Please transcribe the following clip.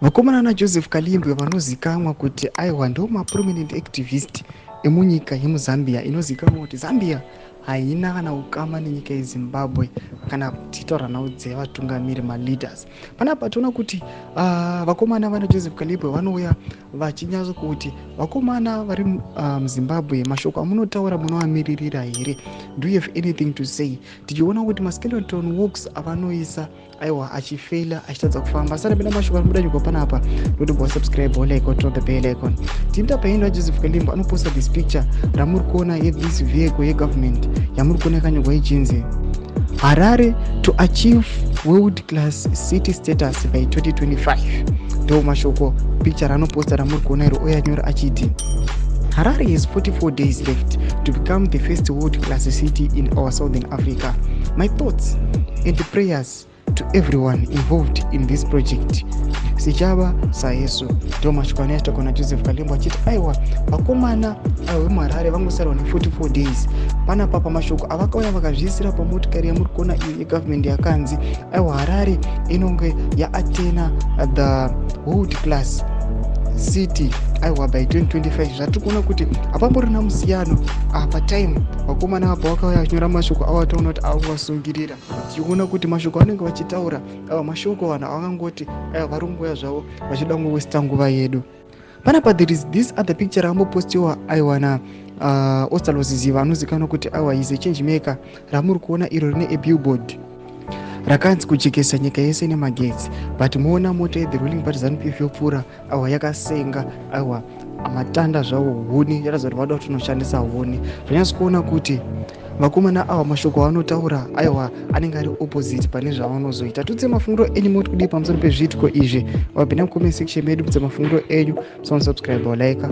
Vakomana naJoseph Kalimbwe vanozikamwa kuti aiwa ndo maprominent activist emunyika yemuZambia inozikamwa kuti Zambia haina kana ukama nenyika yeZimbabwe kana tichitaura nhau dzevatungamiri maleaders. Panapa toona kuti vakomana vanaJoseph Kalimbwe vanouya vachinyatso kuti vakomana vari muZimbabwe mashoko amunotaura munoamiririra here, do you have anything to say? Tichiona kuti maskeleton walks avanoisa aiwa achifeila achitadza kufamba. Sara pena mashoko ari mudanyika panapa ndoto subscribe like or the bell icon. Tinda paenda Joseph Kalimbwe anoposta this picture ramuri kuona this vehicle yegovernment yamuri kuona yakanyogwa ichinzi Harare to achieve world class city status by 2025. Ndo mashoko picture anoposta ramuri kuona iro oyanyora achiti Harare has 44 days left to become the first world class city in our southern Africa. My thoughts and prayers to everyone involved in this project. Sichaba sayesu ndo mashoko anoita kuna Joseph Kalimbwe achiti aiwa vakomana vemuHarare vangosara ne 44 days. Pana papa mashoko avakauya vakazviisira pamotikari yamuri kuona iyo yegovernment yakanzi aiwa Harare inonge yaatena the world class city aiwa by 2025. Zvatiri kuona kuti hapamborina musiyano apa time vakomana apa vakauya vachinyora mashoko avo ataona kuti avasungirira. Tichiona kuti mashoko anenge vachitaura ava mashoko vanhu avangangoti aiwa vari kungoya zvavo vachida kungowesta nguva yedu. Panapa there is this other picture ambopostiwa aiwa na Ostalo Ziziva anozikanwa kuti aiwa is a change maker ramuri kuona iro rine abillboard rakanzi kujekesa nyika yese nemagetsi, but muona mota yeThe Ruling Party ZANU-PF yopfuura aiwa yakasenga aiwa matanda zvavo huni yaratidza kuti vada kuti unoshandisa huni. Zvanyatso kuona kuti vakomana ava mashoko avanotaura aiwa anenge ari opposite pane zvavanozoita. Tutse mafungiro enyu moti kudii pamusoro pezviitiko izvi? Wabvina mucomment section medu mutse mafungiro enyu, musubscribe or like.